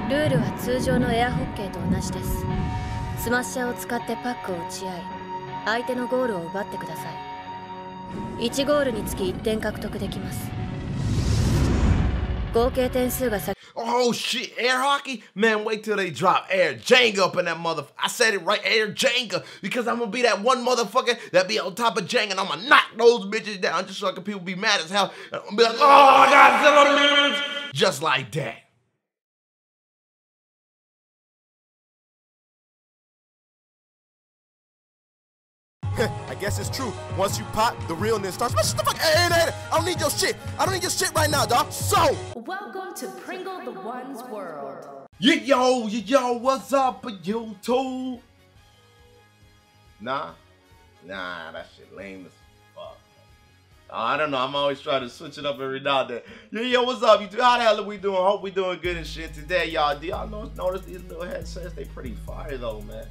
ルールは通常のエアホッケーと同じです。スマッシャーを使ってパックを打ち合い、相手のゴールを奪ってください。1ゴールにつき1点獲得できます。合計点数が先。 Oh shit, air hockey? Man, wait till they drop air Jenga up in that motherfucker. I said it right, air Jenga, because I'm gonna be that one motherfucker that be on top of Jenga and I'm gonna knock those bitches down just so people be mad as hell. And I'm gonna be like, oh my god, just like that. I guess it's true. Once you pop, the realness starts. Shut the fuck. Hey, I don't need your shit. I don't need your shit right now, dog. So, welcome to PringleTheOne's world. Yo, what's up, YouTube? Nah, that shit lame as fuck. I don't know. I'm always trying to switch it up every now and then. Yo, what's up, YouTube? How the hell are we doing? Hope we doing good and shit today, y'all. Do y'all notice these little headsets? They pretty fire though, man.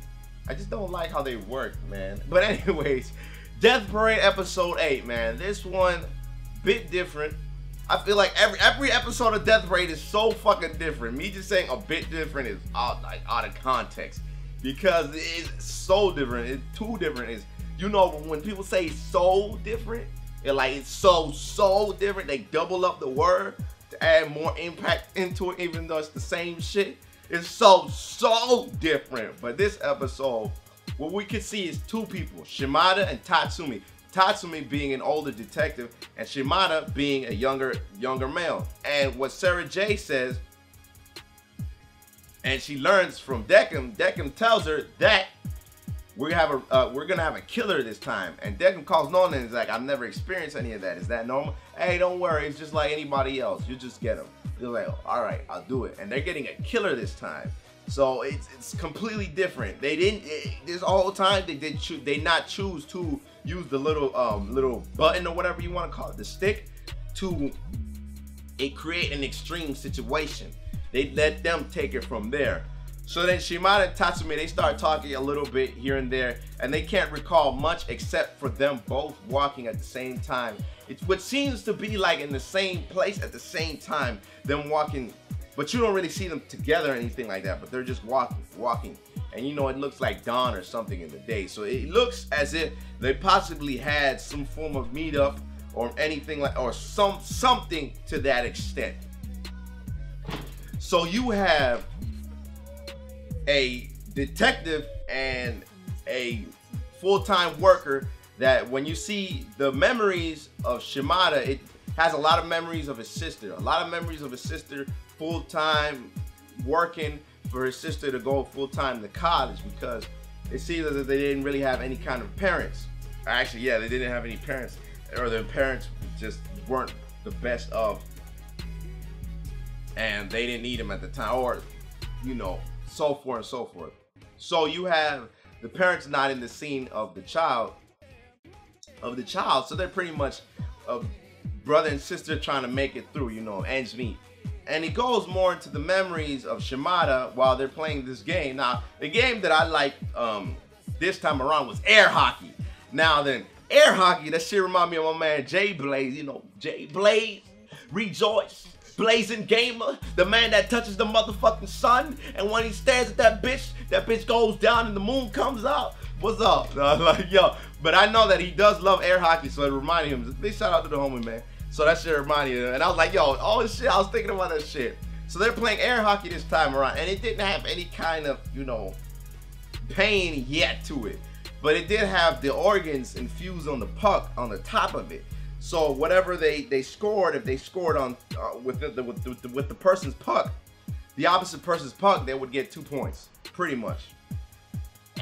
I just don't like how they work, man. But anyways, Death Parade episode 8, man. This one, bit different. I feel like every episode of Death Parade is so fucking different. Me just saying a bit different is out of context. Because it's so different. It's too different. It's, you know, when people say so different, it's so different. They double up the word to add more impact into it, even though it's the same shit. It's so different. But this episode, what we can see is two people, Shimada and Tatsumi. Tatsumi being an older detective and Shimada being a younger male. And what Sarah J says, and she learns from Decim tells her that we're gonna have a killer this time. And Decim calls Nolan and is like, I've never experienced any of that. Is that normal? Hey, don't worry, it's just like anybody else. You just get them. They're like, oh, all right, I'll do it. And they're getting a killer this time. So it's completely different. They didn't, this whole time they not choose to use the little button or whatever you want to call it, the stick, to create an extreme situation. They let them take it from there. So then Shimada and Tatsumi, they start talking a little bit here and there, and they can't recall much except for them both walking at the same time. It's what seems to be like in the same place at the same time, them walking, but you don't really see them together or anything like that, but they're just walking. And you know, it looks like dawn or something in the day. So it looks as if they possibly had some form of meetup or anything like, or something to that extent. So you have a detective and a full-time worker that when you see the memories of Shimada, it has a lot of memories of his sister. A lot of memories of his sister full-time working for his sister to go full-time to college, because it seems as if they didn't really have any kind of parents. Actually, yeah, they didn't have any parents, or their parents just weren't the best of, and they didn't need him at the time, or, you know, so forth and so forth. So you have the parents not in the scene of the child, so they're pretty much a brother and sister trying to make it through, you know, ends meet. And it goes more into the memories of Shimada while they're playing this game. Now, the game that I liked this time around was air hockey. Now then, air hockey, that shit remind me of my man Jay Blaze, you know, Jay Blaze, Rejoice, Blazing Gamer, the man that touches the motherfucking sun, and when he stares at that bitch goes down and the moon comes out. What's up? Like, yo, but I know that he does love air hockey, so it reminded him. Big shout out to the homie, man. So that shit reminded me, and I was like, yo, oh shit, I was thinking about that shit. So they're playing air hockey this time around, and it didn't have any kind of, you know, pain yet to it, but it did have the organs infused on the puck on the top of it. So whatever they scored, if they scored on with the person's puck, the opposite person's puck, they would get 2 points, pretty much.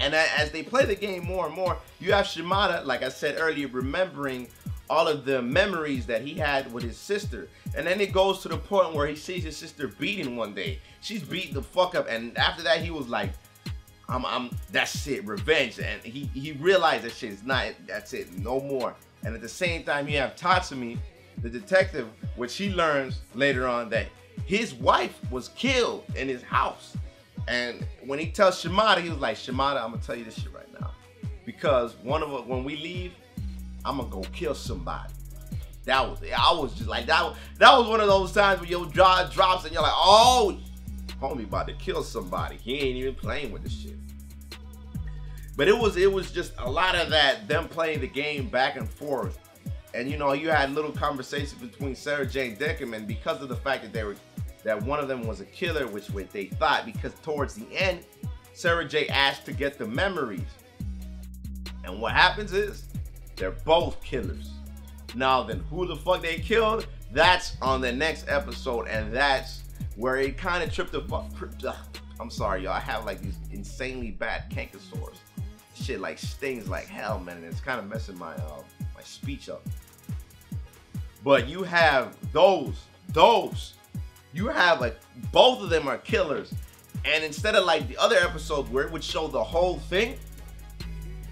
And as they play the game more and more, you have Shimada, like I said earlier, remembering all of the memories that he had with his sister. And then it goes to the point where he sees his sister beaten one day. She's beaten the fuck up, and after that he was like, that's it, revenge. And he realized that shit is not, that's it, no more. And at the same time, you have Tatsumi, the detective, which he learns later on that his wife was killed in his house. And when he tells Shimada, he was like, Shimada, I'm gonna tell you this shit right now, because when we leave, I'm gonna go kill somebody. I was just like, that was one of those times when your jaw drops and you're like, oh homie about to kill somebody. He ain't even playing with the shit. But it was just a lot of that, them playing the game back and forth. And you know, you had little conversations between Sarah J and Deckerman because of the fact that one of them was a killer, which they thought, because towards the end, Sarah J asked to get the memories. And what happens is, they're both killers. Now then, who the fuck they killed? That's on the next episode, and that's where it kind of tripped the fuck. I'm sorry, y'all. I have like these insanely bad canker sores. Shit like stings like hell, man, and it's kind of messing my my speech up. But you have those. You have like both of them are killers, and instead of like the other episodes where it would show the whole thing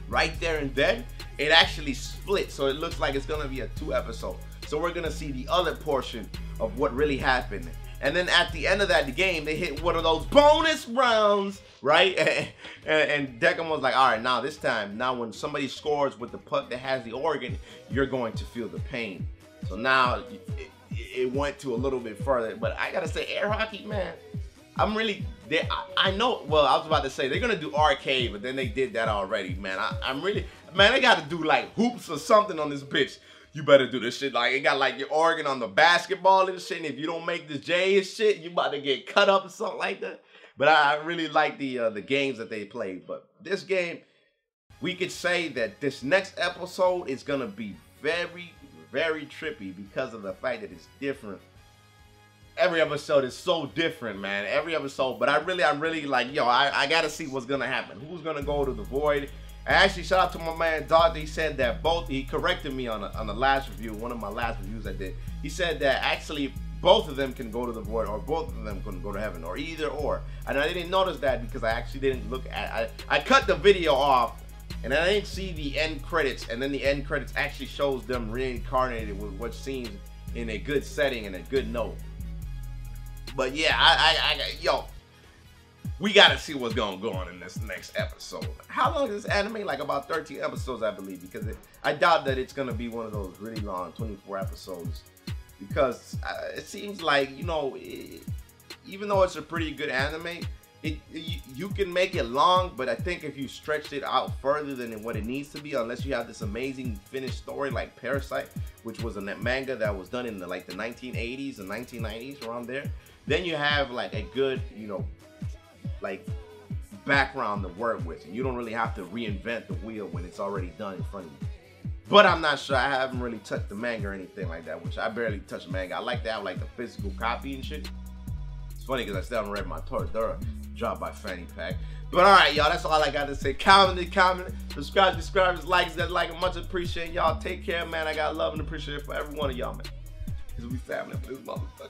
right there and then, it actually split, so it looks like it's gonna be a 2-episode. So we're gonna see the other portion of what really happened. And then at the end of that game, they hit one of those bonus rounds, right? And Deckham was like, all right, now this time, now when somebody scores with the puck that has the organ, you're going to feel the pain. So now it went to a little bit further. But I gotta say, air hockey, man, I'm really, I know, well, I was about to say, they're gonna do arcade, but then they did that already, man. I'm really, man, they gotta do like hoops or something on this bitch. You better do this shit. Like, it got like your organ on the basketball and shit. And if you don't make this J and shit, you about to get cut up or something like that. But I really like the games that they played. But this game, we could say that this next episode is gonna be very, very trippy because of the fact that it's different. Every episode is so different, man. Every episode. But I really like, yo, I gotta see what's gonna happen. Who's gonna go to the void? And actually, shout out to my man Dog. He said that he corrected me on the last review, one of my last reviews I did. He said that actually both of them can go to the void, or both of them can go to heaven, or either or. And I didn't notice that because I actually didn't look at, I cut the video off and I didn't see the end credits, and then the end credits actually shows them reincarnated with what seems in a good setting and a good note. But yeah, yo, we gotta see what's gonna go on in this next episode. How long is this anime? Like about 13 episodes, I believe, because I doubt that it's gonna be one of those really long 24 episodes. Because it seems like, you know, even though it's a pretty good anime, you can make it long, but I think if you stretched it out further than what it needs to be, unless you have this amazing finished story like Parasite, which was a manga that was done in the 1980s and 1990s, around there, then you have like a good, you know, like background to work with, and you don't really have to reinvent the wheel when it's already done in front of you. But I'm not sure. I haven't really touched the manga or anything like that, which I barely touch manga. I like to have like the physical copy and shit. It's funny because I still haven't read my Toradora dropped by Fanny Pack. But all right, y'all, that's all I got to say. Comment, subscribe, likes, that like, much appreciate y'all. Take care, man. I got love and appreciation for every one of y'all, man. Because we family for this motherfucker.